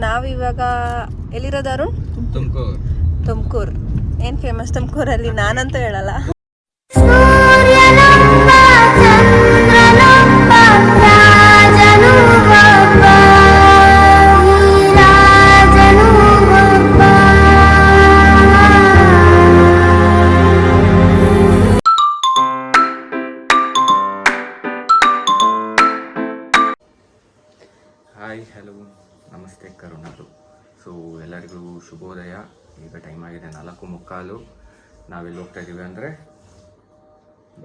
ನಾವಿವಾಗ ಎಲ್ಲಿರೋದು ಅರುಣ್? ತುಮಕೂರು. ಏನು ಫೇಮಸ್ ತುಮಕೂರಲ್ಲಿ? ನಾನಂತೂ ಹೇಳಲ್ಲ. ಹಾಯ್, ಹಲೋ, ನಮಸ್ತೆ, ಕರುಣರು. ಸೊ ಎಲ್ಲರಿಗೂ ಶುಭೋದಯ. ಈಗ ಟೈಮ್ ಆಗಿದೆ 4:45. ನಾವೆಲ್ಲಿ ಹೋಗ್ತಾ ಇದ್ದೀವಿ ಅಂದರೆ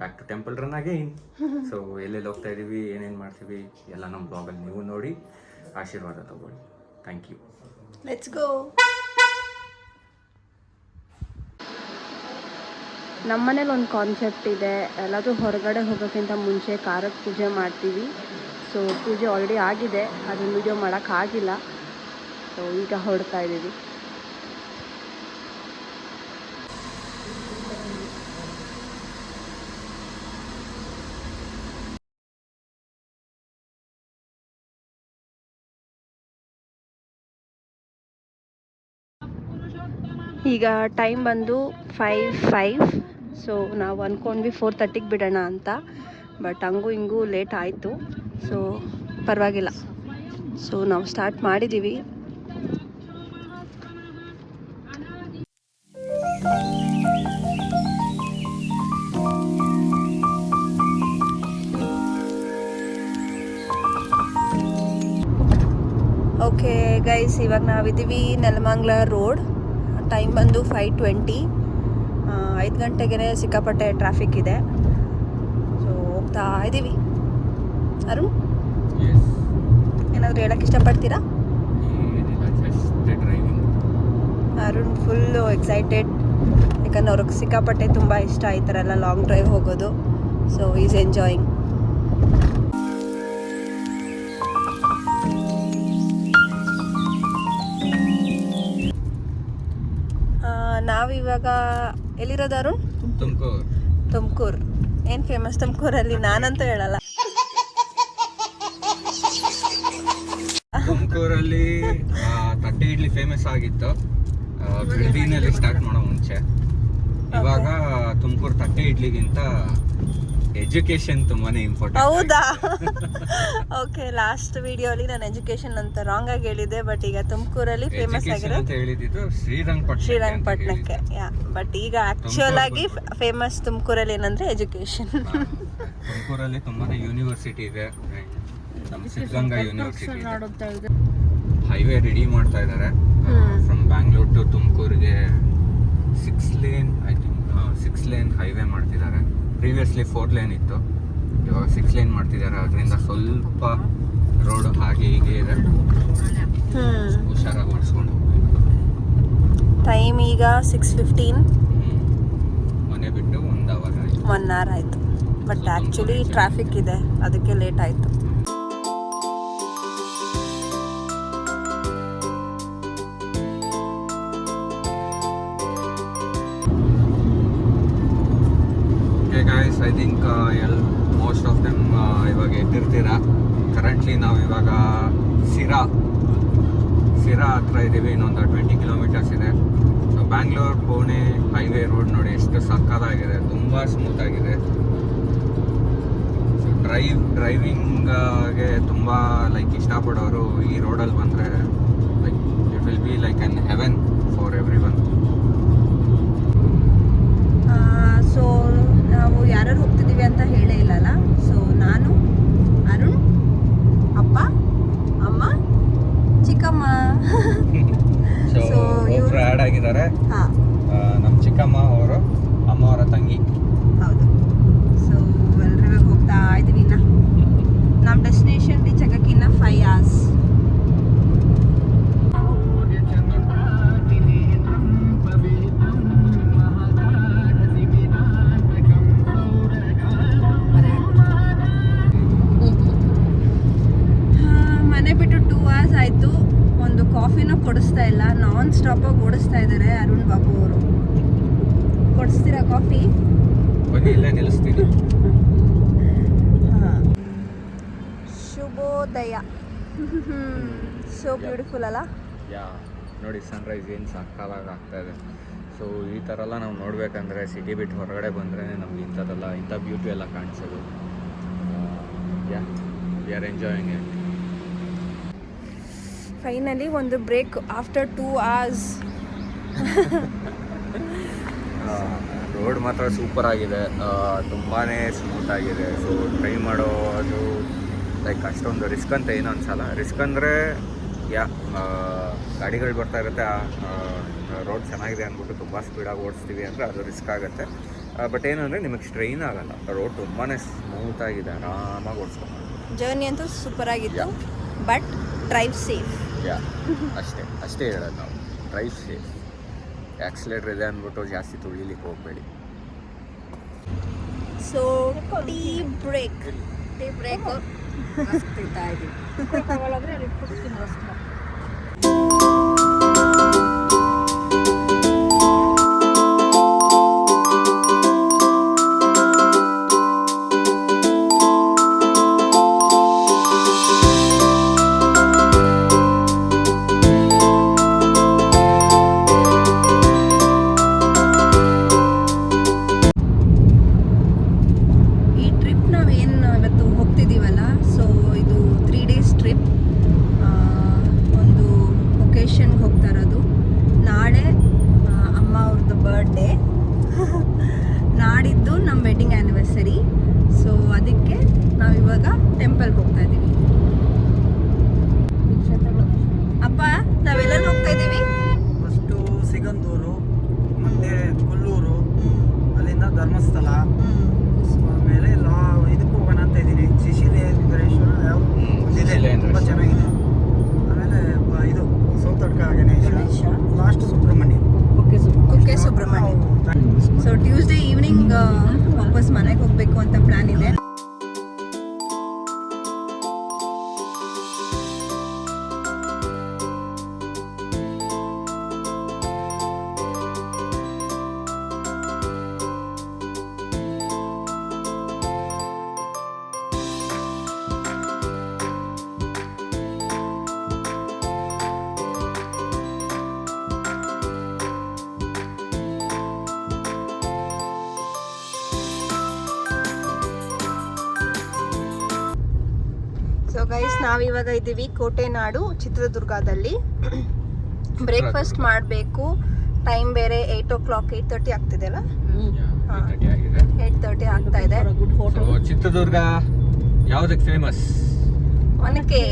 back to temple run again. So ಎಲ್ಲೆಲ್ಲಿ ಹೋಗ್ತಾ ಇದ್ದೀವಿ, ಏನೇನು ಮಾಡ್ತೀವಿ ಎಲ್ಲ ನಮ್ಮ ಬ್ಲಾಗಲ್ಲಿ ನೀವು ನೋಡಿ ಆಶೀರ್ವಾದ ತಗೊಳ್ಳಿ. Thank you. Let's go. ನಮ್ಮನೇಲಿ ಒಂದು ಕಾನ್ಸೆಪ್ಟ್ ಇದೆ. ಎಲ್ಲಾದರೂ ಹೊರಗಡೆ ಹೋಗೋಕ್ಕಿಂತ ಮುಂಚೆ ಕಾರಕ್ಕೆ ಪೂಜೆ ಮಾಡ್ತೀವಿ. ಸೊ ಪೂಜೆ ಆಲ್ರೆಡಿ ಆಗಿದೆ, ಅದನ್ನು ವೀಡಿಯೋ ಮಾಡೋಕ್ಕಾಗಿಲ್ಲ. ಸೊ ಈಗ ಹೊರಡ್ತಾ ಇದ್ದೀವಿ. ಈಗ ಟೈಮ್ ಬಂದು 5:05. ಸೊ ನಾವು ಅಂದ್ಕೊಂಡ್ವಿ 4:30ಗೆ ಬಿಡೋಣ ಅಂತ. ಬಟ್ ಹಂಗೂ ಹಿಂಗೂ ಲೇಟ್ ಆಯಿತು. ಸೊ ಪರವಾಗಿಲ್ಲ. ಸೊ ನಾವು ಸ್ಟಾರ್ಟ್ ಮಾಡಿದ್ದೀವಿ. ಓಕೆ ಗೈಸ್, ಇವಾಗ ನಾವಿದ್ದೀವಿ ನೆಲಮಂಗಲ ರೋಡ್. ಟೈಮ್ ಬಂದು 5:20. 5 ಗಂಟೆಗೆ ಸಿಕ್ಕಾಪಟ್ಟೆ ಟ್ರಾಫಿಕ್ ಇದೆ. ಸೊ ಹೋಗ್ತಾ ಇದ್ದೀವಿ. ಅರುಣ್, ಏನಾದರೂ ಹೇಳಕ್ಕೆ ಇಷ್ಟಪಡ್ತೀರಾ? ಅರುಣ್ ಫುಲ್ಲು ಎಕ್ಸೈಟೆಡ್, ಯಾಕಂದ್ರೆ ಅವ್ರಿಗೆ ಸಿಕ್ಕಾಪಟ್ಟೆ ತುಂಬ ಇಷ್ಟ ಈ ಥರ ಎಲ್ಲ ಲಾಂಗ್ ಡ್ರೈವ್ ಹೋಗೋದು. So is enjoying. ನಾವಿವಾಗ ಎಲ್ಲಿರೋದು ಅರುಣ್? ತುಮಕೂರು. ಏನು ಫೇಮಸ್ ತುಮಕೂರಲ್ಲಿ? ನಾನಂತೂ ಹೇಳಲ್ಲ. ತುಮಕೂರಲ್ಲಿ ತಟ್ಟೆ ಇಡ್ಲಿ ಫೇಮಸ್ ಆಗಿತ್ತು ಬಿಡದಿನಲ್ಲಿ ಸ್ಟಾರ್ಟ್ ಮಾಡೋ ಮುಂಚೆ. ಇವಾಗ ತುಮಕೂರು ತಟ್ಟೆ ಇಡ್ಲಿಗಿಂತ ಎಜುಕೇಶನ್ ತುಂಬಾನೇ ಇಂಪಾರ್ಟೆಂಟ್. ಹೌದಾ? ಓಕೆ, ಲಾಸ್ಟ್ ವಿಡಿಯೋಲಿ ನಾನು ಎಜುಕೇಶನ್ ಅಂತ ರಾಂಗ್ ಆಗಿ ಹೇಳಿದೆ. ಬಟ್ ಈಗ ತುಮಕೂರಲ್ಲಿ ಫೇಮಸ್ ಆಗಿರೋದು ಹೇಳಿದ್ದು ಶ್ರೀರಂಗಪಟ್ಟಣಕ್ಕೆ. ಬಟ್ ಈಗ ಆಕ್ಚುಯಲ್ ಆಗಿ ಫೇಮಸ್ ತುಮಕೂರಲ್ಲಿ ಏನಂದ್ರೆ ಎಜುಕೇಶನ್. ತುಮಕೂರಲ್ಲಿ ತುಂಬಾನೇ ಯೂನಿವರ್ಸಿಟಿ ಇದೆ. ನಮ್ಮ ಸಿದ್ಧಗಂಗಾ ಯೂನಿವರ್ಸಿಟಿ ಹೈವೇ ರೆಡಿ ಮಾಡ್ತಾ ಇದ್ದಾರೆ. ಫ್ರಮ್ ಬ್ಯಾಂಗ್ಳೂರ್ ಟು ತುಮಕೂರಿಗೆ 6 ಲೇನ್ ಹೈವೇ ಮಾಡ್ತಿದ್ದಾರೆ. ಪ್ರೀವಿಯಸ್ಲಿ 4 ಲೇನ್ ಇತ್ತು, ಇವಾಗ 6 ಲೇನ್ ಮಾಡ್ತಿದ್ದಾರೆ. ಅದರಿಂದ ಸ್ವಲ್ಪ ರೋಡ್ ಹಾಗೆ ಹೀಗೆ ಇದೆ, ಹುಷಾರಾಗಿ ಓಡಿಸ್ಕೊಂಡು ಹೋಗ್ಬೇಕು. ಟೈಮ್ ಈಗ 6:15. ಮನೆ ಬಿಟ್ಟು 1 ಅವರ್ ಆಯಿತು. ಬಟ್ ಆ್ಯಕ್ಚುಲಿ ಟ್ರಾಫಿಕ್ ಇದೆ, ಅದಕ್ಕೆ ಲೇಟ್ ಆಯಿತು. Guys, I think most of them ಇವಾಗ ಎದ್ದಿರ್ತೀರಾ. ಕರೆಂಟ್ಲಿ ನಾವು ಇವಾಗ ಸಿರಾ ಹತ್ರ ಇದ್ದೀವಿ. ಇನ್ನೊಂದು 20 ಕಿಲೋಮೀಟರ್ಸ್ ಇದೆ. So Bangalore Pune highway road ನೋಡಿ ಎಷ್ಟು ಸಕ್ಕತ್ತಾಗಿದೆ, ತುಂಬ ಸ್ಮೂತ್ ಆಗಿದೆ. ಸೊ ಡ್ರೈವಿಂಗ್ಗೆ ತುಂಬ ಇಷ್ಟಪಡೋರು ಈ ರೋಡಲ್ಲಿ ಬಂದರೆ it will be like an Heaven for every one. So ನಾವು ಯಾರ್ಯಾರು ಹೋಗ್ತಿದ್ದೀವಿ ಅಂತ ಹೇಳೇ ಇಲ್ಲಲ್ಲ. ಸೊ ನಾನು, ಅರುಣ್, ಅಪ್ಪ, ಅಮ್ಮ, ಚಿಕ್ಕಮ್ಮ. ಸೊ ಇವರು ಆ್ಯಡ್ ಆಗಿದ್ದಾರೆ. ನಮ್ಮ ಚಿಕ್ಕಮ್ಮ ಅವರು ಅಮ್ಮ ಅವರ ತಂಗಿ. ಹೌದು. ಸೊ ಎಲ್ಲರೂ ಹೋಗ್ತಾ ಇದ್ದೀವಿ. ನಮ್ಮ ಡೆಸ್ಟಿನೇಷನ್ ರೀಚ್ ಆಗಕ್ಕೆ ಇನ್ನು 5 hours. ಆಯಿತು. ಒಂದು ಕಾಫಿನೂ ಕೊಡಿಸ್ತಾ ಇಲ್ಲ, ನಾನ್ ಸ್ಟಾಪಾಗಿ ಓಡಿಸ್ತಾ ಇದ್ದಾರೆ ಅರುಣ್ ಬಾಬು ಅವರು. ಕೊಡಿಸ್ತೀರಾ ಕಾಫಿ? ನಿಲ್ಲಿಸ್ತೀನಿ. ಶುಭೋದಯ. ಸೋ ಬ್ಯೂಟಿಫುಲ್ ಅಲ್ಲ? ಯಾ ನೋಡಿ ಸನ್ರೈಸ್ ಏನು ಸಕ್ಕತ್ತಾಗಿ ಆಗ್ತಾಯಿದೆ. ಸೊ ಈ ಥರ ಎಲ್ಲ ನಾವು ನೋಡಬೇಕಂದ್ರೆ ಸಿಟಿ ಬಿಟ್ಟು ಹೊರಗಡೆ ಬಂದರೆ ನಮ್ಗೆ ಇಂಥದ್ದೆಲ್ಲ ಇಂಥ ಬ್ಯೂಟಿ ಎಲ್ಲ ಕಾಣಿಸೋದು. Yeah we are enjoying it. Finally ಒಂದು ಬ್ರೇಕ್ ಆಫ್ಟರ್ 2 hours. ರೋಡ್ ಮಾತ್ರ ಸೂಪರ್ ಆಗಿದೆ, ತುಂಬಾ ಸ್ಮೂತ್ ಆಗಿದೆ. ಸೊ ಡ್ರೈವ್ ಮಾಡೋದು ಲೈಕ್ ಅಷ್ಟೊಂದು ರಿಸ್ಕ್ ಅಂತ ಏನೂ ಅನ್ಸಲ್ಲ. ರಿಸ್ಕ್ ಅಂದರೆ ಗಾಡಿಗಳು ಬರ್ತಾ ಇರುತ್ತೆ, ರೋಡ್ ಚೆನ್ನಾಗಿದೆ ಅಂದ್ಬಿಟ್ಟು ತುಂಬ ಸ್ಪೀಡಾಗಿ ಓಡಿಸ್ತೀವಿ ಅಂದರೆ ಅದು ರಿಸ್ಕ್ ಆಗುತ್ತೆ. ಬಟ್ ಏನಂದರೆ ನಿಮಗೆ ಸ್ಟ್ರೈನ್ ಆಗಲ್ಲ, ರೋಡ್ ತುಂಬಾ ಸ್ಮೂತಾಗಿದೆ, ಆರಾಮಾಗಿ ಓಡಿಸ್ಕೊಂಡು. ಜರ್ನಿ ಅಂತೂ ಸೂಪರ್ ಆಗಿತ್ತು, ಬಟ್ ಡ್ರೈವ್ ಸೇಫ್. ಯಾ ಅಷ್ಟೇ ಹೇಳೋದು ನಾವು, ಡ್ರೈವ್ ಸೇಫ್. ಆಕ್ಸಿಲೇಟರ್ ಇದೆ ಅಂದ್ಬಿಟ್ಟು ಜಾಸ್ತಿ ತುಳಿಲಿಕ್ಕೆ ಹೋಗಬೇಡಿ. ಸೊ ಟೀ ಬ್ರೇಕ್ ತಿಂತಾ ಇದ್ದೀವಿ. ನಾಡಿದ್ದು ನಮ್ಮ ವೆಡ್ಡಿಂಗ್ ಆ್ಯನಿವರ್ಸರಿ. ಸೊ ಅದಕ್ಕೆ ನಾವಿವಾಗ ಟೆಂಪಲ್ಗೆ ಹೋಗ್ತಾ ಇದ್ದೀವಿ. ಅಪ್ಪ ನಾವೆಲ್ಲ ಹೋಗ್ತಾ ಇದ್ದೀವಿ. ಫಸ್ಟು ಸಿಗಂದೂರು, ಮತ್ತೆ ಕೊಲ್ಲೂರು, ಅಲ್ಲಿಂದ ಧರ್ಮಸ್ಥಳ, ಆಮೇಲೆ ಇದಕ್ಕೆ ಹೋಗೋಣ ಅಂತ ಇದ್ದೀನಿ, ಶಿಶಿಲೇಂದ್ರೇಶ್ವರ ತುಂಬ ಚೆನ್ನಾಗಿದೆ. ಆಮೇಲೆ ಇದು Sauthadka Ganesha, last Subrahmanya, Kukke Subrahmanya. So Tuesday evening ವಾಪಸ್ ಮನೆಗೆ ಹೋಗಬೇಕು ಅಂತ ಪ್ಲಾನ್ ಇದೆ. ಸೊ ಗೈಸ್ ನಾವಿವಾಗ ಇದ್ದೀವಿ ಕೋಟೆನಾಡು ಚಿತ್ರದುರ್ಗದಲ್ಲಿ. ಬ್ರೇಕ್ಫಾಸ್ಟ್ ಮಾಡಬೇಕು, ಟೈಮ್ ಬೇರೆ 8 o'clock, 8:30 ಆಗ್ತಿದೆ ಅಲ್ಲ? 8:30 ಆಗ್ತಾ ಇದೆ. ಚಿತ್ರದುರ್ಗ ಯಾವುದಕ್ಕೆ ಫೇಮಸ್? ಒನಕೆ.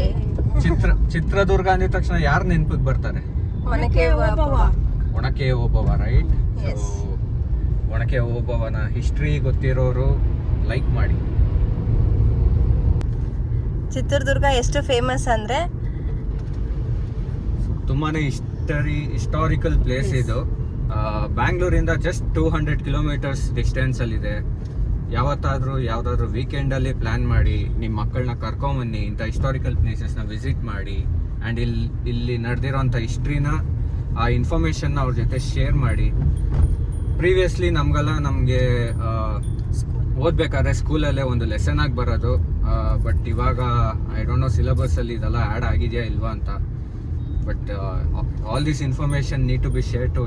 ಚಿತ್ರದುರ್ಗ ಅಂದಿದ ತಕ್ಷಣ ಯಾರು ನೆನಪಿಗೆ ಬರ್ತಾರೆ? ಒನಕೆ ಓಬವ್ವ, ರೈಟ್? Yes. ಒನಕೆ ಓಬವ್ವನ ಹಿಸ್ಟ್ರಿ ಗೊತ್ತಿರೋರು ಲೈಕ್ ಮಾಡಿ. ಚಿತ್ರದುರ್ಗ ಎಷ್ಟು ಫೇಮಸ್ ಅಂದ್ರೆ ತುಂಬಾನೇ ಹಿಸ್ಟಾರಿಕಲ್ ಪ್ಲೇಸ್ ಇದು. ಬ್ಯಾಂಗ್ಳೂರಿಂದ ಜಸ್ಟ್ 200 kilometers ಡಿಸ್ಟೆನ್ಸ್ ಅಲ್ಲಿದೆ. ಯಾವ್ದಾದ್ರು ವೀಕೆಂಡಲ್ಲಿ ಪ್ಲಾನ್ ಮಾಡಿ ನಿಮ್ಮ ಮಕ್ಕಳನ್ನ ಕರ್ಕೊಂಬನ್ನಿ, ಇಂಥ ಹಿಸ್ಟಾರಿಕಲ್ ಪ್ಲೇಸಸ್ನ ವಿಸಿಟ್ ಮಾಡಿ. ಆ್ಯಂಡ್ ಇಲ್ಲಿ ನಡೆದಿರೋಂಥ ಹಿಸ್ಟ್ರಿನ, ಆ ಇನ್ಫಾರ್ಮೇಷನ್ನ ಅವ್ರ ಜೊತೆ ಶೇರ್ ಮಾಡಿ. ಪ್ರೀವಿಯಸ್ಲಿ ನಮಗೆ ಓದಬೇಕಾದ್ರೆ ಸ್ಕೂಲಲ್ಲೇ ಒಂದು ಲೆಸನ್ ಆಗಿ ಬರೋದು, ಬಟ್ ಇವಾಗ ಐ ಡೋಂಟ್ ನೋ ಸಿಲೆಬಸ್ಸಲ್ಲಿ ಇದೆಲ್ಲ ಆ್ಯಡ್ ಆಗಿದೆಯಾ ಇಲ್ವಾ ಅಂತ. But all this information need to be share to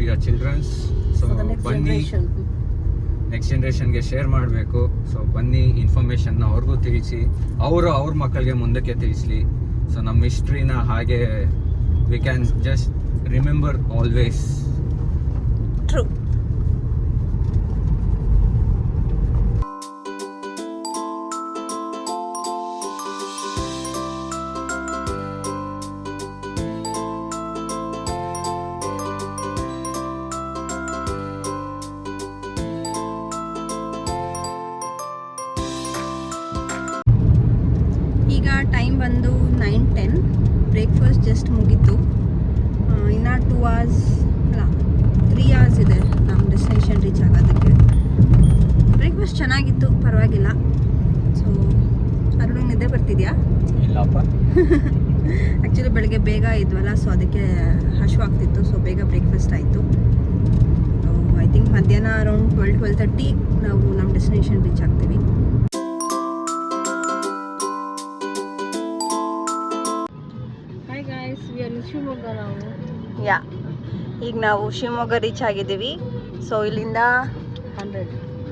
your childrens. So ಬನ್ನಿ, ನೆಕ್ಸ್ಟ್ ಜನ್ರೇಷನ್ಗೆ ಶೇರ್ ಮಾಡಬೇಕು. ಸೊ ಬನ್ನಿ, ಇನ್ಫಾರ್ಮೇಷನ್ನ ಅವ್ರಿಗೂ ತಿಳಿಸಿ, ಅವ್ರ ಮಕ್ಕಳಿಗೆ ಮುಂದಕ್ಕೆ ತಿಳಿಸ್ಲಿ. ಸೊ ನಮ್ಮ ಹಿಸ್ಟ್ರಿನ ಹಾಗೆ we can just remember always. True. ಈಗ ಟೈಮ್ ಬಂದು 9:10. ಬ್ರೇಕ್ಫಾಸ್ಟ್ ಜಸ್ಟ್ ಮುಗೀತು. ಇನ್ನು 2 hours ಅಲ್ಲ 3 hours ಇದೆ ನಮ್ಮ ಡೆಸ್ಟಿನೇಷನ್ ರೀಚ್ ಆಗೋದಕ್ಕೆ. ಬ್ರೇಕ್ಫಾಸ್ಟ್ ಚೆನ್ನಾಗಿತ್ತು, ಪರವಾಗಿಲ್ಲ. ಸೊ ಅರುಣಿಗೆ ನಿದ್ದೆ ಬರ್ತಿದ್ಯಾ? ಇಲ್ಲಪ್ಪ. ಆ್ಯಕ್ಚುಲಿ ಬೆಳಗ್ಗೆ ಬೇಗ ಇದ್ವಲ್ಲ, ಸೊ ಅದಕ್ಕೆ ಹಸಿವಾಗ್ತಿತ್ತು. ಸೊ ಬೇಗ ಬ್ರೇಕ್ಫಾಸ್ಟ್ ಆಯಿತು. ಐ ಥಿಂಕ್ ಮಧ್ಯಾಹ್ನ ಅರೌಂಡ್ 12-12:30 ನಾವು ನಮ್ಮ ಡೆಸ್ಟಿನೇಷನ್ ರೀಚ್ ಆಗ್ತೀವಿ. Hi guys, we are in Shivamogga yeah ಈಗ ನಾವು ಶಿವಮೊಗ್ಗ ರೀಚ್ ಆಗಿದ್ದೀವಿ. ಸೊ ಇಲ್ಲಿಂದ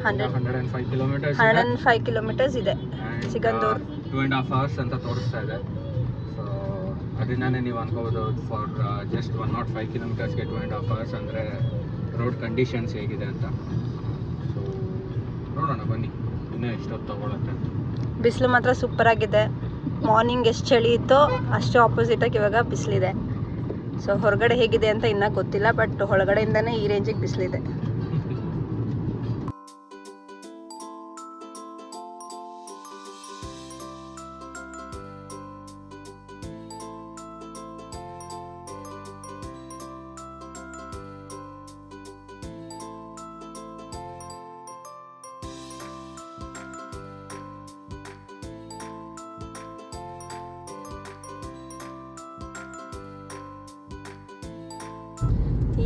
105 ಕಿಲೋಮೀಟರ್ಸ್ 105 ಕಿಲೋಮೀಟರ್ಸ್ ಇದೆ ಸಿಗಂದೂರು. 2.5 hours ಅಂತ ತೋರಿಸ್ತಾ ಇದೆ. ಸೊ ಅದರಿಂದನೇ ನೀವು ಅನ್ಕೋಬೋದು ಫಾರ್ ಜಸ್ಟ್ 105 ಕಿಲೋಮೀಟರ್ಸ್ಗೆ 2.5 hours ಅಂದರೆ ರೋಡ್ ಕಂಡೀಷನ್ಸ್ ಹೇಗಿದೆ ಅಂತ. ಸೊ ನೋಡೋಣ ಬನ್ನಿ ಇನ್ನೂ ಎಷ್ಟೊತ್ತು ತೊಗೊಳುತ್ತೆ. ಬಿಸಿಲು ಮಾತ್ರ ಸೂಪರ್ ಆಗಿದೆ. ಮಾರ್ನಿಂಗ್ ಎಷ್ಟು ಚಳಿ ಇತ್ತೋ ಅಷ್ಟೇ ಆಪೋಸಿಟಾಗಿ ಇವಾಗ ಬಿಸಿಲಿದೆ. ಸೊ ಹೊರಗಡೆ ಹೇಗಿದೆ ಅಂತ ಇನ್ನೂ ಗೊತ್ತಿಲ್ಲ, ಬಟ್ ಒಳಗಡೆಯಿಂದನೇ ಈ ರೇಂಜಿಗೆ ಬಿಸಿಲಿದೆ.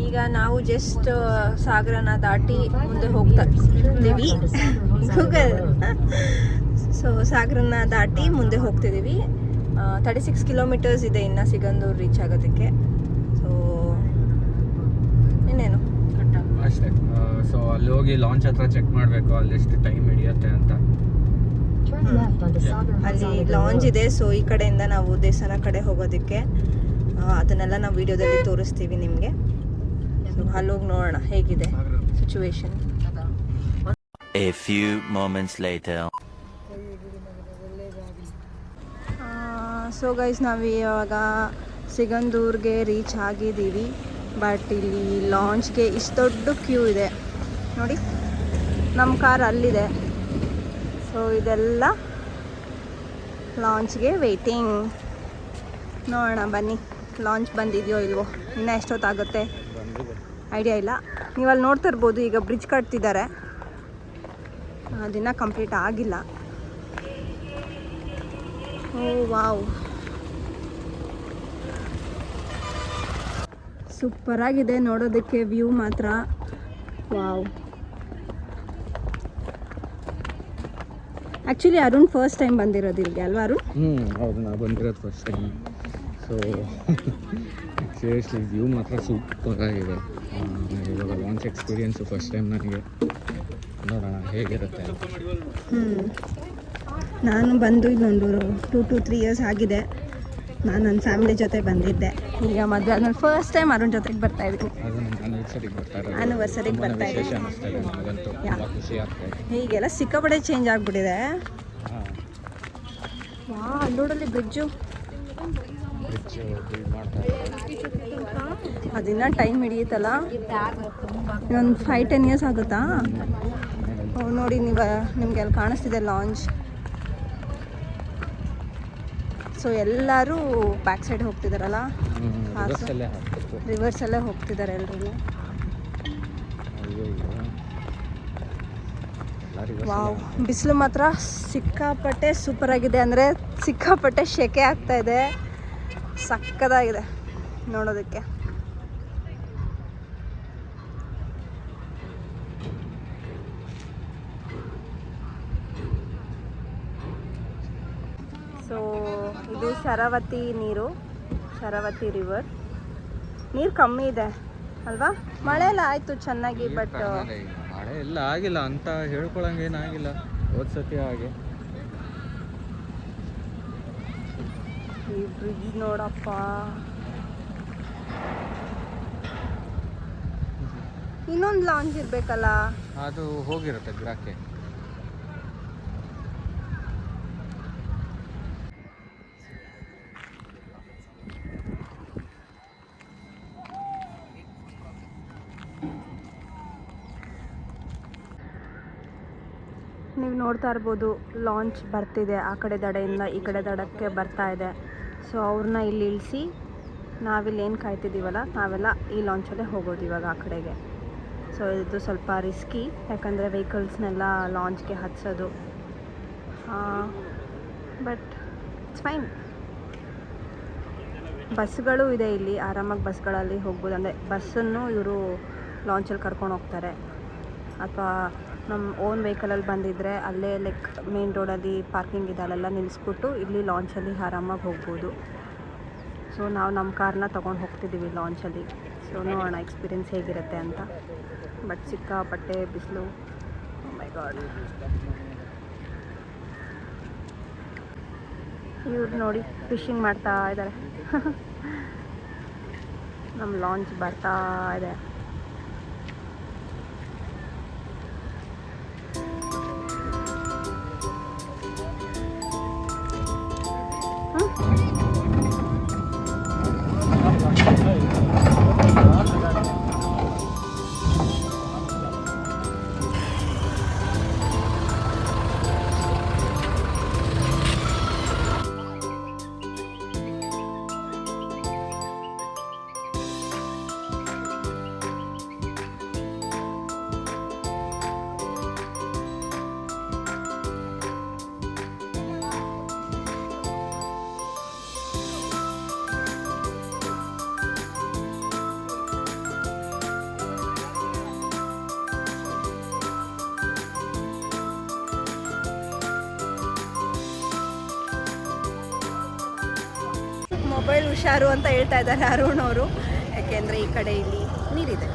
ಈಗ ನಾವು ಜಸ್ಟ್ ಸಾಗರನ ದಾಟಿ ಮುಂದೆ ಹೋಗ್ತಾ ಇದ್ದೀವಿ. ಗೂಗಲ್ ಸೊ ಸಾಗರನ ದಾಟಿ ಮುಂದೆ ಹೋಗ್ತಿದ್ದೀವಿ. 36 ಕಿಲೋಮೀಟರ್ಸ್ ಇದೆ ಇನ್ನು ಸಿಗಂದೂರು ರೀಚ್ ಆಗೋದಕ್ಕೆ. ಸೊ ಇನ್ನೇನು ಅಷ್ಟೇ. ಸೊ ಅಲ್ಲಿ ಹೋಗಿ ಲಾಂಚ್ ಹತ್ರ ಚೆಕ್ ಮಾಡಬೇಕು ಅಲ್ಲೆಷ್ಟು ಟೈಮ್ ಹಿಡಿಯುತ್ತೆ ಅಂತ. ಅಲ್ಲಿ ಲಾಂಚ್ ಇದೆ. ಸೊ ಈ ಕಡೆಯಿಂದ ನಾವು ದೇವಸ್ಥಾನ ಕಡೆ ಹೋಗೋದಕ್ಕೆ ಅದನ್ನೆಲ್ಲ ನಾವು ವಿಡಿಯೋದಲ್ಲಿ ತೋರಿಸ್ತೀವಿ ನಿಮಗೆ. ಸೊ ಅಲ್ಲೋಗಿ ನೋಡೋಣ ಹೇಗಿದೆ situation. A few moments later. So guys ನಾವು ಇವಾಗ ಸಿಗಂದೂರ್ಗೆ ರೀಚ್ ಆಗಿದ್ದೀವಿ. ಬಟ್ ಇಲ್ಲಿ ಲಾಂಚ್ಗೆ ಇಷ್ಟು ದೊಡ್ಡ ಕ್ಯೂ ಇದೆ ನೋಡಿ. ನಮ್ಮ ಕಾರ್ ಅಲ್ಲಿದೆ. ಸೊ ಇದೆಲ್ಲ ಲಾಂಚ್ಗೆ ವೆಯ್ಟಿಂಗ್. ನೋಡೋಣ ಬನ್ನಿ ಲಾಂಚ್ ಬಂದಿದೆಯೋ ಇಲ್ವೋ, ಇನ್ನೂ ಎಷ್ಟೊತ್ತಾಗುತ್ತೆ ಐಡಿಯಾ ಇಲ್ಲ. ನೀವು ಅಲ್ಲಿ ನೋಡ್ತಾ ಇರ್ಬೋದು, ಈಗ ಬ್ರಿಡ್ಜ್ ಕಟ್ತಿದ್ದಾರೆ, ಅದಿನ್ನ ಕಂಪ್ಲೀಟ್ ಆಗಿಲ್ಲ. ಓ ವಾವ್, ಸೂಪರಾಗಿದೆ ನೋಡೋದಕ್ಕೆ ವ್ಯೂ ಮಾತ್ರ. Wow. Actually Arun first time ಬಂದಿರೋದು ಇಲ್ಲಿಗೆ ಅಲ್ವಾ ಅರುಣ್? ಹೌದು, ನಾವು ಬಂದಿರೋದು first time. So seriously view ಮಾತ್ರ ಸೂಪರ್ ಆಗಿದೆ. ಇವಾಗ ಲಾಂಚ್ ಎಕ್ಸ್ಪೀರಿಯನ್ಸು ಫಸ್ಟ್ ಟೈಮ್ ನನಗೆ. ನೋಡೋಣ ಹೇಗಿರುತ್ತೆ ಅಂತ. ನಾನು ಬಂದು ಇಲ್ಲೊಂದು 2 to 3 years ಆಗಿದೆ. ನಾನು ನನ್ನ ಫ್ಯಾಮಿಲಿ ಜೊತೆ ಬಂದಿದ್ದೆ. ಈಗ ಮದುವೆ ಆದ್ಮೇಲೆ ಫಸ್ಟ್ ಟೈಮ್ ಅರುಣ್ ಜೊತೆಗೆ ಬರ್ತಾ ಇದ್ದೀನಿ. ಅದು ನನ್ನ ಆ್ಯನಿವರ್ಸರಿಗೆ ಬರ್ತಾ ಇರೋದು. ಆ್ಯನಿವರ್ಸರಿಗೆ ಬರ್ತಾ ವಿಶೇಷ ಇದ್ದೀನಿ. ಅನ್ನಿಸ್ತಾ ಇದೆ ನನಗಂತೂ. ತುಂಬ ಖುಷಿ ಆಗ್ತಾ ಇದೆ. ಹೀಗೆಲ್ಲ ಸಿಕ್ಕಾಪಟ್ಟೆ ಚೇಂಜ್ ಆಗಿಬಿಟ್ಟಿದೆ. ಹಾಂ, ವಾ, ಅಲ್ಲೋಡಲ್ಲಿ ಬ್ರಿಡ್ಜು. ಬ್ರಿಡ್ಜ್ ಬಿಲ್ಡ್ ಮಾಡ್ತಾ ಇದ್ದಾರೆ. ಅದಿನ್ನ ಟೈಮ್ ಹಿಡಿಯುತ್ತಲ್ಲ, ಇನ್ನೊಂದು 5-10 years ಆಗುತ್ತಾ? ನೋಡಿ ನೀವು, ನಿಮಗೆ ಅಲ್ಲಿ ಕಾಣಿಸ್ತಿದೆ ಲಾಂಚ್. ಸೊ ಎಲ್ಲರೂ ಬ್ಯಾಕ್ ಸೈಡ್ ಹೋಗ್ತಿದ್ದಾರಲ್ಲ, ರಿವರ್ಸಲ್ಲೇ ಹೋಗ್ತಿದ್ದಾರೆ ಎಲ್ಲರೂ. ವಾವ್, ಬಿಸಿಲು ಮಾತ್ರ ಸಿಕ್ಕಾಪಟ್ಟೆ ಸೂಪರಾಗಿದೆ. ಅಂದರೆ ಸಿಕ್ಕಾಪಟ್ಟೆ ಸೆಕೆ ಆಗ್ತಾ ಇದೆ. ಸಕ್ಕದಾಗಿದೆ ನೋಡೋದಕ್ಕೆ. ಸೊ ಇದು ಶರಾವತಿ ನೀರು, ಶರಾವತಿ ರಿವರ್. ನೀರು ಕಮ್ಮಿ ಇದೆ ಅಲ್ವಾ? ಮಳೆ ಎಲ್ಲ ಆಯಿತು ಚೆನ್ನಾಗಿ, ಬಟ್ ಮಳೆ ಎಲ್ಲ ಆಗಿಲ್ಲ ಅಂತ ಹೇಳ್ಕೊಳಂಗೇನಾಗಿಲ್ಲ ಹೋದ ಸತಿ ಹಾಗೆ. ಈ ಬ್ರಿಡ್ಜ್ ನೋಡಪ್ಪ, ಇನ್ನೊಂದು ಲಾಂಚ್ ಇರಬೇಕಲ್ಲ. ಅದು ಹೋಗಿರುತ್ತೆ ಗಿಡಕ್ಕೆ. ನೀವು ನೋಡ್ತಾ ಇರ್ಬೋದು, ಲಾಂಚ್ ಬರ್ತಿದೆ. ಆ ಕಡೆ ದಡೆಯಿಂದ ಈ ಕಡೆ ದಡಕ್ಕೆ ಬರ್ತಾ ಇದೆ. ಸೊ ಅವ್ರನ್ನ ಇಲ್ಲಿ ಇಳಿಸಿ ನಾವಿಲ್ಲಿ ಏನು ಕಾಯ್ತಿದ್ದೀವಲ್ಲ, ನಾವೆಲ್ಲ ಈ ಲಾಂಚಲ್ಲೇ ಹೋಗೋದು ಇವಾಗ ಆ ಕಡೆಗೆ. ಸೊ ಇದು ಸ್ವಲ್ಪ ರಿಸ್ಕಿ, ಯಾಕಂದರೆ ವೆಹಿಕಲ್ಸ್ನೆಲ್ಲ ಲಾಂಚ್ಗೆ ಹತ್ಸೋದು. But it's fine. ಬಸ್ಗಳು ಇದೆ ಇಲ್ಲಿ, ಆರಾಮಾಗಿ ಬಸ್ಗಳಲ್ಲಿ ಹೋಗ್ಬೋದು. ಅಂದರೆ ಬಸ್ಸನ್ನು ಇವರು ಲಾಂಚಲ್ಲಿ ಕರ್ಕೊಂಡು ಹೋಗ್ತಾರೆ. ಅಥವಾ ನಮ್ಮ ಓನ್ ವೆಹಿಕಲಲ್ಲಿ ಬಂದಿದ್ದರೆ ಅಲ್ಲೇ ಲೈಕ್ ಮೇನ್ ರೋಡಲ್ಲಿ ಪಾರ್ಕಿಂಗ್ ಇದೆ, ಅಲ್ಲೆಲ್ಲ ನಿಲ್ಲಿಸ್ಬಿಟ್ಟು ಇಲ್ಲಿ ಲಾಂಚಲ್ಲಿ ಆರಾಮಾಗಿ ಹೋಗ್ಬೋದು. ಸೊ ನಾವು ನಮ್ಮ ಕಾರ್ನ ತೊಗೊಂಡು ಹೋಗ್ತಿದ್ದೀವಿ ಲಾಂಚಲ್ಲಿ. ಸೊ ನೋಡೋಣ ಎಕ್ಸ್ಪೀರಿಯೆನ್ಸ್ ಹೇಗಿರುತ್ತೆ ಅಂತ. ಬಟ್ ಸಿಕ್ಕಾಪಟ್ಟೆ ಬಿಸಿಲು. ಮೈ ಗಾಡ್. ಇವ್ರು ನೋಡಿ ಫಿಶಿಂಗ್ ಮಾಡ್ತಾ ಇದ್ದಾರೆ. ನಮ್ಮ ಲಾಂಚ್ ಬರ್ತಾ ಇದೆ. ಮೊಬೈಲ್ ಹುಷಾರು ಅಂತ ಹೇಳ್ತಾ ಇದ್ದಾರೆ ಅರುಣ್ ಅವರು. ಯಾಕೆಂದರೆ ಈ ಕಡೆ ಇಲ್ಲಿ ನೀರಿದೆ.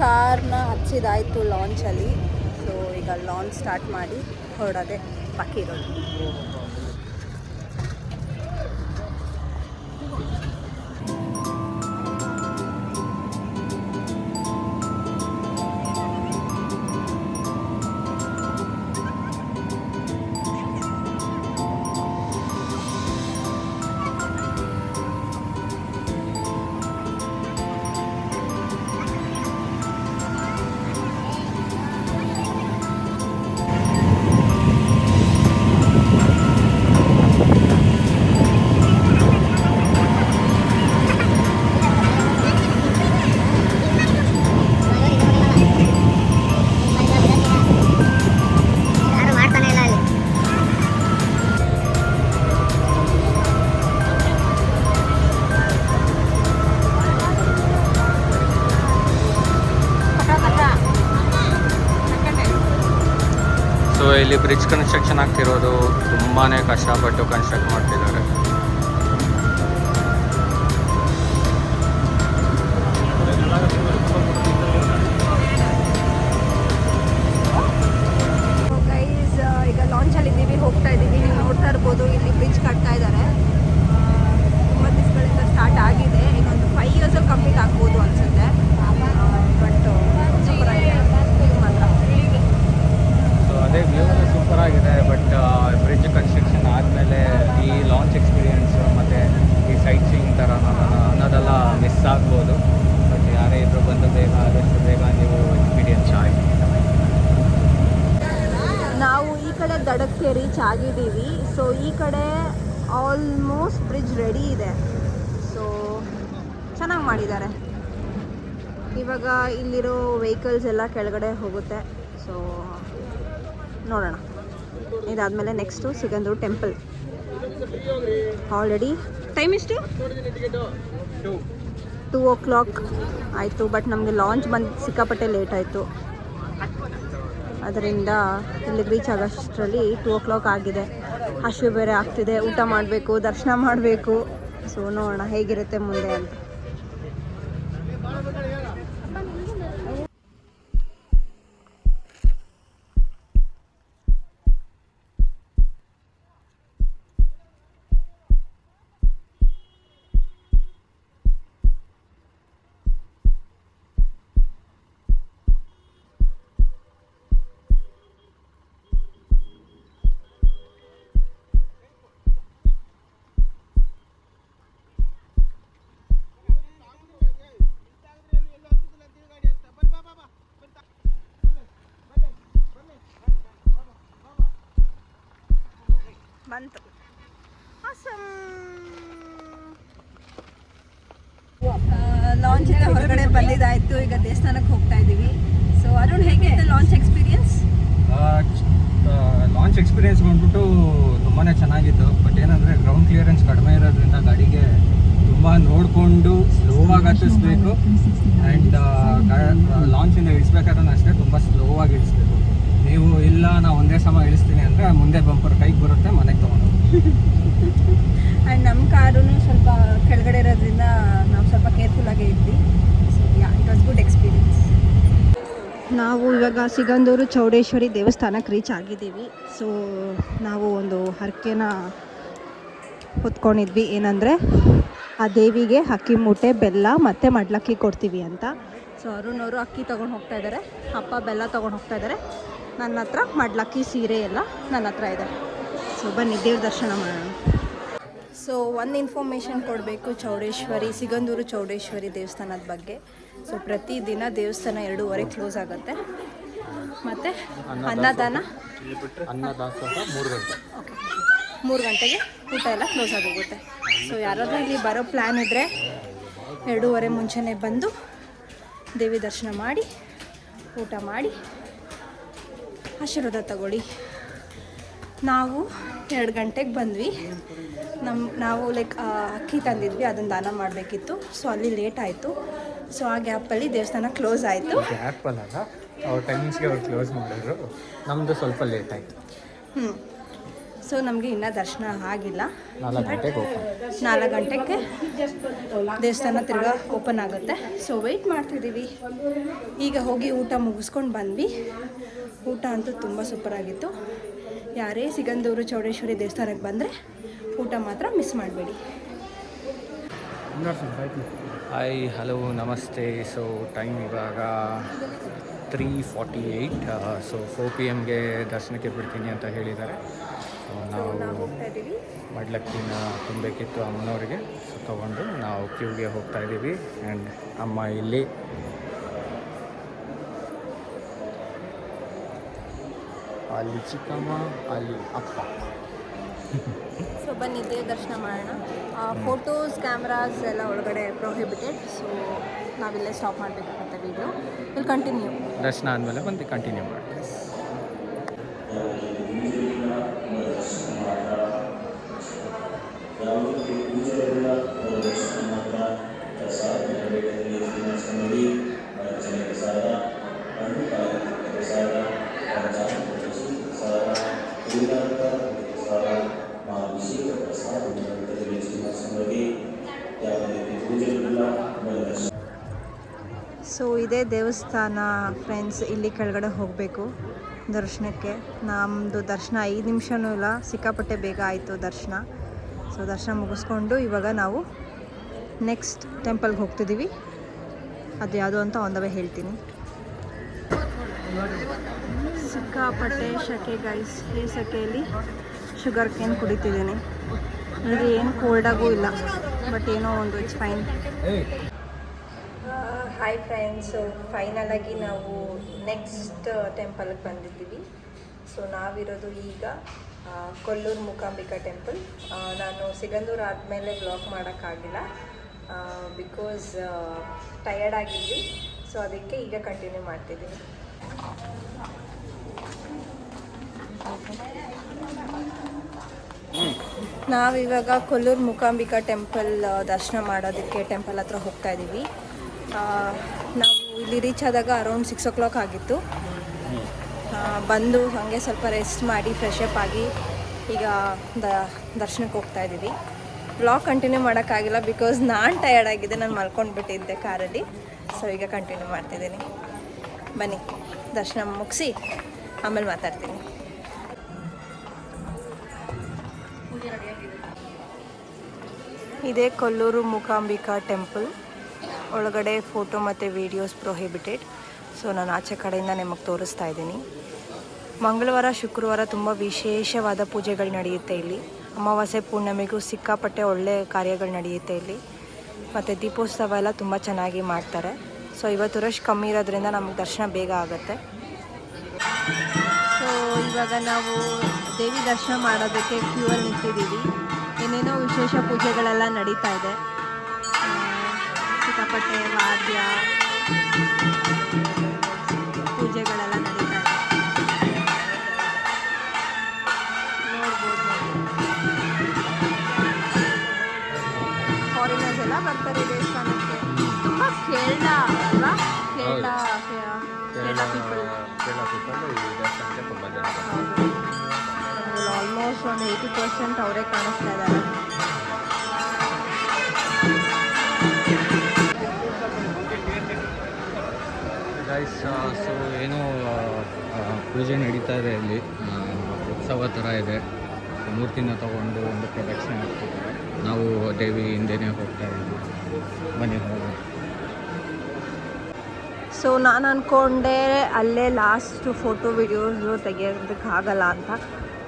ಕಾರ್ನ ಹಚ್ಚಿದಾಯಿತು ಲಾಂಚಲ್ಲಿ. ಸೊ ಈಗ ಲಾಂಚ್ ಸ್ಟಾರ್ಟ್ ಮಾಡಿ ಹೊರಡೋದೆ ಬಾಕಿ ಇರೋದು. ಸೊ ಇಲ್ಲಿ ಬ್ರಿಡ್ಜ್ ಕನ್ಸ್ಟ್ರಕ್ಷನ್ ಆಗ್ತಿರೋದು ತುಂಬಾ ಕಷ್ಟಪಟ್ಟು ಕನ್ಸ್ಟ್ರಕ್ಟ್ ಮಾಡ್ತಿದ್ದಾರೆ. ಗೈಸ್ ಈಗ ಲಾಂಚಲ್ಲಿ ಇದ್ದೀವಿ, ಹೋಗ್ತಾ ಇದ್ದೀವಿ. ನೀವು ನೋಡ್ತಾ ಇರ್ಬೋದು ಇಲ್ಲಿ ಬ್ರಿಡ್ಜ್ ಕಟ್ತಾ ಇದ್ದಾರೆ. ತುಂಬ ದಿವಸಗಳಿಂದ ಸ್ಟಾರ್ಟ್ ಆಗಿದೆ. ಇನ್ನೊಂದು 5 ಇಯರ್ಸಲ್ಲಿ ಕಂಪ್ಲೀಟ್ ಆಗ್ಬೋದು ಅನಿಸುತ್ತೆ. ಬಟ್ ಮಾತ್ರ ಸೊ ಅದೇ ವ್ಯೂ ಸೂಪರ್ ಆಗಿದೆ. ಬಟ್ ಬ್ರಿಡ್ಜ್ ಕನ್ಸ್ಟ್ರಕ್ಷನ್ ಆದಮೇಲೆ ಈ ಲಾಂಚ್ ಎಕ್ಸ್ಪೀರಿಯೆನ್ಸ್ ಮತ್ತು ಈ ಸೈಟ್ ಸೀಯಿಂಗ್ ಥರ ಅನ್ನೋದೆಲ್ಲ ಮಿಸ್ ಆಗ್ಬೋದು. ಬಟ್ ಯಾರೇ ಇದ್ರೂ ಬಂದು ಬೇಗ ಆದಷ್ಟು ಬೇಗ ನೀವು ಎಕ್ಸ್ಪೀರಿಯೆನ್ಸ್ ಆಗಿ. ನಾವು ಈ ಕಡೆ ದಡಕ್ಕೆ ರೀಚ್ ಆಗಿದ್ದೀವಿ. ಸೊ ಈ ಕಡೆ ಆಲ್ಮೋಸ್ಟ್ ಬ್ರಿಡ್ಜ್ ರೆಡಿ ಇದೆ. ಸೊ ಚೆನ್ನಾಗಿ ಮಾಡಿದ್ದಾರೆ. ಇವಾಗ ಇಲ್ಲಿರೋ ವೆಹಿಕಲ್ಸ್ ಎಲ್ಲ ಕೆಳಗಡೆ ಹೋಗುತ್ತೆ. ಸೊ ನೋಡೋಣ. ಇದಾದಮೇಲೆ next Sigandur temple. Already time ಎಷ್ಟು? 2 o'clock ಆಯಿತು. ಬಟ್ ನಮಗೆ ಲಾಂಚ್ ಬಂದು ಸಿಕ್ಕಾಪಟ್ಟೆ ಲೇಟ್ ಆಯಿತು. ಅದರಿಂದ ಇಲ್ಲಿಗೆ ರೀಚ್ ಆಗೋಷ್ಟರಲ್ಲಿ 2 o'clock ಆಗಿದೆ. ಹಸಿವು ಬೇರೆ ಆಗ್ತಿದೆ. ಊಟ ಮಾಡಬೇಕು, ದರ್ಶನ ಮಾಡಬೇಕು. ಸೊ ನೋಡೋಣ ಹೇಗಿರುತ್ತೆ ಮುಂದೆ ಅಂತ. ಬಂತು. ಲಾಂಚಿಂದ ಹೊರಗಡೆ ಬಂದಿದ್ದಾಯಿತು. ಈಗ ದೇವಸ್ಥಾನಕ್ಕೆ ಹೋಗ್ತಾ ಇದ್ದೀವಿ. ಸೊ ಅರುಣ್, ಹೇಗಿತ್ತು ಲಾಂಚ್ ಎಕ್ಸ್ಪೀರಿಯನ್ಸ್? ಲಾಂಚ್ ಎಕ್ಸ್ಪೀರಿಯೆನ್ಸ್ ಬಂದ್ಬಿಟ್ಟು ತುಂಬಾ ಚೆನ್ನಾಗಿತ್ತು. ಬಟ್ ಏನಂದರೆ ಗ್ರೌಂಡ್ ಕ್ಲಿಯರೆನ್ಸ್ ಕಡಿಮೆ ಇರೋದ್ರಿಂದ ಗಾಡಿಗೆ ತುಂಬ ನೋಡಿಕೊಂಡು ಸ್ಲೋ ಆಗಿ ಹತ್ತಿಸ್ಬೇಕು. ಆ್ಯಂಡ್ ಲಾಂಚಿಂದ ಇಳಿಸ್ಬೇಕಾದ್ರೂ ಅಷ್ಟೇ ತುಂಬ ಸ್ಲೋ ಆಗಿ ಇಳಿಸ್ಬೇಕು. ನೀವು ಇಲ್ಲ ನಾವು ಒಂದೇ ಸಮ ಇಳಿಸ್ತೀನಿ ಅಂದರೆ ಮುಂದೆ ಬಂಪರ್ ಕೈಗೆ ಬರುತ್ತೆ, ಮನೆಗೆ ತೊಗೊಂಡು ಆ್ಯಂಡ್ ನಮ್ಮ ಕಾರೂ ಸ್ವಲ್ಪ ಕೆಳಗಡೆ ಇರೋದ್ರಿಂದ ನಾವು ಸ್ವಲ್ಪ ಕೇರ್ಫುಲ್ಲಾಗೇ ಇದ್ವಿ. So yeah, it was good experience. ನಾವು ಇವಾಗ ಸಿಗಂದೂರು ಚೌಡೇಶ್ವರಿ ದೇವಸ್ಥಾನಕ್ಕೆ ರೀಚ್ ಆಗಿದ್ದೀವಿ. ಸೊ ನಾವು ಒಂದು ಹರಕೆನ ಹೊತ್ಕೊಂಡಿದ್ವಿ, ಏನಂದರೆ ಆ ದೇವಿಗೆ ಅಕ್ಕಿ ಮೂಟೆ, ಬೆಲ್ಲ ಮತ್ತು ಮಡ್ಲಕ್ಕಿ ಕೊಡ್ತೀವಿ ಅಂತ. ಸೊ ಅರುಣ್ ಅವರು ಅಕ್ಕಿ ತೊಗೊಂಡು ಹೋಗ್ತಾ ಇದ್ದಾರೆ, ಅಪ್ಪ ಬೆಲ್ಲ ತೊಗೊಂಡು ಹೋಗ್ತಾ ಇದ್ದಾರೆ. ನನ್ನ ಹತ್ರ ಮಡ್ಲಕ್ಕಿ ಸೀರೆ ಎಲ್ಲ ನನ್ನ ಹತ್ರ ಇದೆ. ಸೊ ಬನ್ನಿ ದೇವ್ರ ದರ್ಶನ ಮಾಡೋಣ. ಸೊ ಒಂದು ಇನ್ಫಾರ್ಮೇಷನ್ ಕೊಡಬೇಕು ಸಿಗಂದೂರು ಚೌಡೇಶ್ವರಿ ದೇವಸ್ಥಾನದ ಬಗ್ಗೆ. ಸೊ ಪ್ರತಿದಿನ ದೇವಸ್ಥಾನ 2:30 ಕ್ಲೋಸ್ ಆಗುತ್ತೆ, ಮತ್ತು ಅನ್ನದಾನ 3 ಗಂಟೆಗೆ ಊಟ ಎಲ್ಲ ಕ್ಲೋಸ್ ಆಗೋಗುತ್ತೆ. ಸೊ ಯಾರಾದರೂ ಇಲ್ಲಿ ಬರೋ ಪ್ಲ್ಯಾನ್ ಇದ್ದರೆ 2:30 ಮುಂಚೆನೇ ಬಂದು ದೇವಿ ದರ್ಶನ ಮಾಡಿ ಊಟ ಮಾಡಿ ಆಶೀರ್ವಾದ ತಗೊಳ್ಳಿ. ನಾವು 2 ಗಂಟೆಗೆ ಬಂದ್ವಿ. ನಾವು ಲೈಕ್ ಅಕ್ಕಿ ತಂದಿದ್ವಿ, ಅದನ್ನು ದಾನ ಮಾಡಬೇಕಿತ್ತು. ಸೊ ಅಲ್ಲಿ ಲೇಟ್ ಆಯಿತು. ಸೊ ಆ ಗ್ಯಾಪಲ್ಲಿ ದೇವಸ್ಥಾನ ಕ್ಲೋಸ್ ಆಯಿತು. ಗ್ಯಾಪಲ್ಲ, ಅವ್ರ ಟೈಮಿಂಗ್ಸ್ಗೆ ಅವ್ರು ಕ್ಲೋಸ್ ಮಾಡಿದ್ರು, ನಮ್ಮದು ಸ್ವಲ್ಪ ಲೇಟ್ ಆಯಿತು. ಸೊ ನಮಗೆ ಇನ್ನೂ ದರ್ಶನ ಆಗಿಲ್ಲ. 4 ಗಂಟೆಗೆ ಓಪನ್. 4 ಗಂಟೆಗೆ ದೇವಸ್ಥಾನ ತಿರ್ಗಾ ಓಪನ್ ಆಗುತ್ತೆ. ಸೊ ವೆಯ್ಟ್ ಮಾಡ್ತಿದ್ದೀವಿ. ಈಗ ಹೋಗಿ ಊಟ ಮುಗಿಸ್ಕೊಂಡು ಬಂದ್ವಿ. ಊಟ ಅಂತೂ ತುಂಬ ಸೂಪರಾಗಿತ್ತು. ಯಾರೇ ಸಿಗಂದೂರು ಚೌಡೇಶ್ವರಿ ದೇವಸ್ಥಾನಕ್ಕೆ ಬಂದರೆ ಊಟ ಮಾತ್ರ ಮಿಸ್ ಮಾಡಬೇಡಿ. ಹಾಯ್, ಹಲೋ, ನಮಸ್ತೆ. ಸೊ ಟೈಮ್ ಇವಾಗ 3:48. ಸೊ 4 PM ದರ್ಶನಕ್ಕೆ ಬಿಡ್ತೀನಿ ಅಂತ ಹೇಳಿದ್ದಾರೆ. ಸೊ ನಾವು ಹೋಗ್ತಾ ಇದ್ದೀವಿ. ಮಡ್ಲಕ್ಕಿನ ತುಂಬಬೇಕಿತ್ತು ಅಮ್ಮನವ್ರಿಗೆ. ಸೊ ತೊಗೊಂಡು ನಾವು ಕ್ಯೂಗೆ ಹೋಗ್ತಾ ಇದ್ದೀವಿ. ಆ್ಯಂಡ್ ಅಮ್ಮ ಇಲ್ಲಿ, ಅಲ್ಲಿ ಚಿಕ್ಕಮ್ಮ, ಅಲ್ಲಿ ಅಪ್ಪ. ಸೊ ಬನ್ನಿ ದೇವ್ರ ದರ್ಶನ ಮಾಡೋಣ. ಫೋಟೋಸ್, ಕ್ಯಾಮ್ರಾಸ್ ಎಲ್ಲ ಒಳಗಡೆ ಪ್ರೊಹಿಬಿಟೆಡ್. ಸೊ ನಾವಿಲ್ಲೇ ಸ್ಟಾಪ್ ಮಾಡಬೇಕಾಗತ್ತೆ ವಿಡಿಯೋ. Will continue. ದರ್ಶನ ಆದಮೇಲೆ ಬಂದು ಕಂಟಿನ್ಯೂ ಮಾಡ್ತೀವಿ. ಸೊ ಇದೇ ದೇವಸ್ಥಾನ ಫ್ರೆಂಡ್ಸ್. ಇಲ್ಲಿ ಕೆಳಗಡೆ ಹೋಗಬೇಕು ದರ್ಶನಕ್ಕೆ. ನಮ್ಮದು ದರ್ಶನ 5 ನಿಮಿಷನೂ ಇಲ್ಲ, ಸಿಕ್ಕಾಪಟ್ಟೆ ಬೇಗ ಆಯಿತು ದರ್ಶನ. ಸೊ ದರ್ಶನ ಮುಗಿಸ್ಕೊಂಡು ಇವಾಗ ನಾವು ನೆಕ್ಸ್ಟ್ ಟೆಂಪಲ್ಗೆ ಹೋಗ್ತಿದ್ದೀವಿ. ಅದು ಯಾವುದು ಅಂತ ಆನ್ ದ ವೇ ಹೇಳ್ತೀನಿ. ಸಿಕ್ಕಾಪಟ್ಟೆ ಶೆಕೆ ಗೈಸ್. ಈ ಸೆಕೆಯಲ್ಲಿ ಶುಗರ್ ಕೇನ್ ಕುಡಿತಿದ್ದೀನಿ. ಇದು ಏನು ಕೋಲ್ಡಾಗೂ ಇಲ್ಲ, ಬಟ್ ಏನೋ ಒಂದು it's fine. Hi friends. So ಫೈನಲಾಗಿ ನಾವು ನೆಕ್ಸ್ಟ್ ಟೆಂಪಲ್ಗೆ ಬಂದಿದ್ದೀವಿ. ಸೊ ನಾವಿರೋದು ಈಗ ಕೊಲ್ಲೂರು ಮೂಕಾಂಬಿಕಾ ಟೆಂಪಲ್. ನಾನು ಸಿಗಂದೂರು ಆದಮೇಲೆ ವ್ಲಾಗ್ ಮಾಡೋಕ್ಕಾಗಿಲ್ಲ, ಬಿಕಾಸ್ ಟಯರ್ಡ್ ಆಗಿದ್ವಿ. ಸೊ ಅದಕ್ಕೆ ಈಗ ಕಂಟಿನ್ಯೂ ಮಾಡ್ತಿದ್ದೀನಿ. ನಾವಿವಾಗ ಕೊಲ್ಲೂರು ಮೂಕಾಂಬಿಕಾ ಟೆಂಪಲ್ ದರ್ಶನ ಮಾಡೋದಕ್ಕೆ ಟೆಂಪಲ್ ಹತ್ರ ಹೋಗ್ತಾ ಇದ್ದೀವಿ. ನಾವು ಇಲ್ಲಿ ರೀಚ್ ಆದಾಗ ಅರೌಂಡ್ 6 o'clock ಆಗಿತ್ತು. ಬಂದು ಹಾಗೆ ಸ್ವಲ್ಪ ರೆಸ್ಟ್ ಮಾಡಿ ಫ್ರೆಶ್ ಅಪ್ ಆಗಿ ಈಗ ದರ್ಶನಕ್ಕೆ ಹೋಗ್ತಾ ಇದ್ದೀವಿ. ವ್ಲಾಗ್ ಕಂಟಿನ್ಯೂ ಮಾಡೋಕ್ಕಾಗಿಲ್ಲ ಬಿಕಾಸ್ ನಾನು ಟಯರ್ಡ್ ಆಗಿದೆ. ನಾನು ಮಲ್ಕೊಂಡ್ಬಿಟ್ಟಿದ್ದೆ ಕಾರಲ್ಲಿ. ಸೊ ಈಗ ಕಂಟಿನ್ಯೂ ಮಾಡ್ತಿದ್ದೀನಿ. ಬನ್ನಿ ದರ್ಶನ ಮುಗಿಸಿ ಆಮೇಲೆ ಮಾತಾಡ್ತೀನಿ. ಇದೇ ಕೊಲ್ಲೂರು ಮೂಕಾಂಬಿಕಾ ಟೆಂಪಲ್. ಒಳಗಡೆ ಫೋಟೋ ಮತ್ತು ವೀಡಿಯೋಸ್ ಪ್ರೊಹಿಬಿಟೆಡ್. ಸೊ ನಾನು ಆಚೆ ಕಡೆಯಿಂದ ನಿಮಗೆ ತೋರಿಸ್ತಾ ಇದ್ದೀನಿ. ಮಂಗಳವಾರ, ಶುಕ್ರವಾರ ತುಂಬ ವಿಶೇಷವಾದ ಪೂಜೆಗಳು ನಡೆಯುತ್ತೆ ಇಲ್ಲಿ. ಅಮಾವಾಸ್ಯೆ, ಪೂರ್ಣಿಮೆಗೂ ಸಿಕ್ಕಾಪಟ್ಟೆ ಒಳ್ಳೆಯ ಕಾರ್ಯಗಳು ನಡೆಯುತ್ತೆ ಇಲ್ಲಿ. ಮತ್ತು ದೀಪೋತ್ಸವ ಎಲ್ಲ ತುಂಬ ಚೆನ್ನಾಗಿ ಮಾಡ್ತಾರೆ. ಸೊ ಇವತ್ತು ರಶ್ ಕಮ್ಮಿ ಇರೋದ್ರಿಂದ ನಮಗೆ ದರ್ಶನ ಬೇಗ ಆಗುತ್ತೆ. ಸೊ ಇವಾಗ ನಾವು ದೇವಿ ದರ್ಶನ ಮಾಡೋದಕ್ಕೆ ಕ್ಯೂವಲ್ಲಿ ನಿಂತಿದ್ದೀವಿ. ಏನೇನೋ ವಿಶೇಷ ಪೂಜೆಗಳೆಲ್ಲ ನಡೀತಾ ಇದೆ. ಸಿಕ್ಕಾಪಟ್ಟೆ ವಾದ್ಯ ಪೂಜೆಗಳೆಲ್ಲ ನಡೀತಾ ಇದೆ. ನೋಡ್ಬೋದು, ಫಾರಿನರ್ಸ್ ಎಲ್ಲ ಬರ್ತಾರೆ ದೇವಸ್ಥಾನಕ್ಕೆ. ತುಂಬ ಕೇರಳ ಅಲ್ವಾ? ಕೇರಳ ಪೀಪಲ್. ಈ ದೇವಸ್ಥಾನಕ್ಕೆ ತುಂಬ ಜನ ಹೌದು. ಆಲ್ಮೋಸ್ಟ್ ಒಂದು 80% ಅವರೇ ಕಾಣಿಸ್ತಾ ಇದ್ದಾರೆ. ಗೈಸ್, ಸೊ ಏನೋ ಪೂಜೆ ನಡೀತಾ ಇದೆ ಇಲ್ಲಿ. ಉತ್ಸವ ಥರ ಇದೆ. ಮೂರ್ತಿನ ತಗೊಂಡು ಒಂದು ಪ್ರದಕ್ಷಿಣೆ ಹಾಕ್ತಿದ್ದಾರೆ. ನಾವು ದೇವಿ ಹಿಂದೆನೇ ಹೋಗ್ತಾ ಇದ್ದೀವಿ. ಬನ್ನಿ ಹೋಗೋಣ. ಸೊ ನಾನು ಅಂದ್ಕೊಂಡೆ ಅಲ್ಲೇ ಲಾಸ್ಟು ಫೋಟೋ ವಿಡಿಯೋಸು ತೆಗಿಯೋದಕ್ಕಾಗಲ್ಲ ಅಂತ.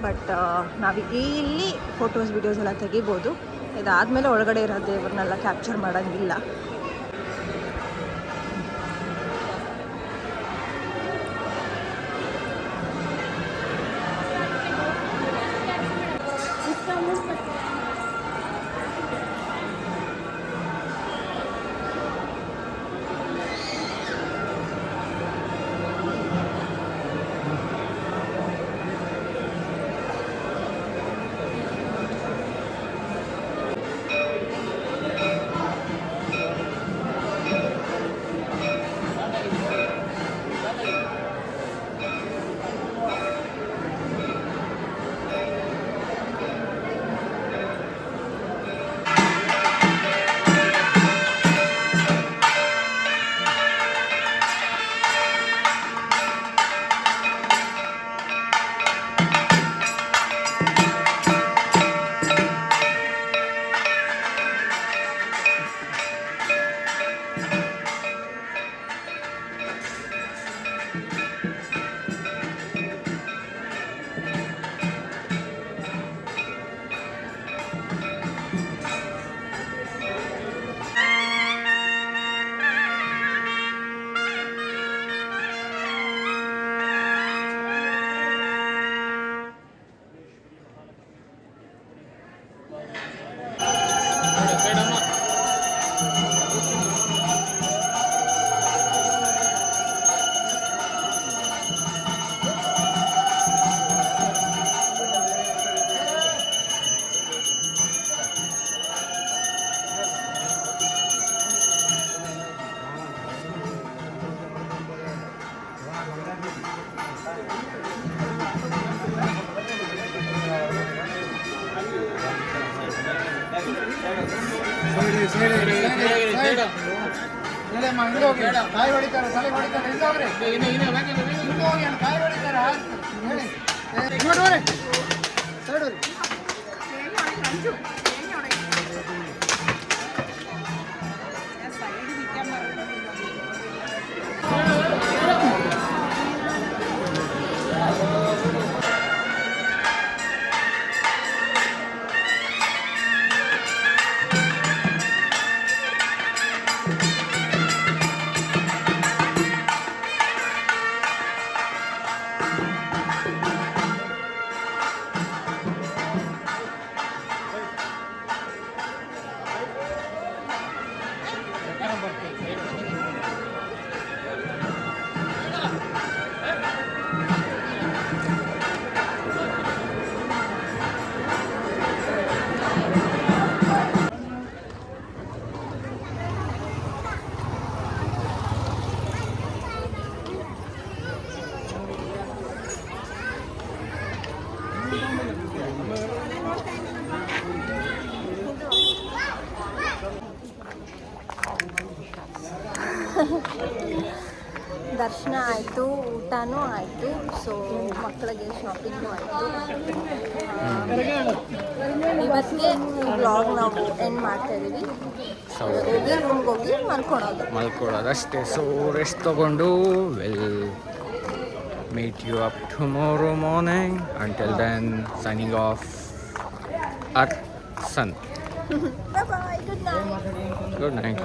ಬಟ್ ನಾವು ಇಲ್ಲಿ ಫೋಟೋಸ್ ವಿಡಿಯೋಸ್ ಎಲ್ಲ ತೆಗಿಬೋದು. ಇದಾದಮೇಲೆ ಒಳಗಡೆ ಇರೋ ದೇವ್ರನ್ನೆಲ್ಲ ಕ್ಯಾಪ್ಚರ್ ಮಾಡೋಂಗಿಲ್ಲ. ಕಾಯಿ ಹೊಡಿತಾರೆ, ತಲೆ ಹೊಡಿತಾರೆ, ಹಿಂದೋಗ್ರಿ. ಹಿಂದೋಗಿ ಕಾಯಿ ಹೊಡಿತಾರೆ. ಹೇಳಿ ನೋಡ್ರಿ ಸೈಡ್ ಹೋಗ್ರಿ. ದರ್ಶನ ಆಯಿತು, ಊಟನೂ ಆಯಿತು. ಸೊ ಮಕ್ಕಳಿಗೆ ಶಾಪಿಂಗು ಆಯಿತು. ಇವತ್ತಿಗೆ ಈ ಬ್ಲಾಗ್ ನಾವು ಎಂಡ್ ಮಾಡ್ತಾ ಇದ್ದೀವಿ. ಹೋಗಿ ರೂಮ್ಗೆ ಹೋಗಿ ಮಲ್ಕೊಳ್ಳೋದು ಅಷ್ಟೇ. ಸೊ ರೆಸ್ಟ್ ತಗೊಂಡು will meet you up tomorrow morning. Until then signing off ಅರ್ ಸನ್. Bye, good night. Good night.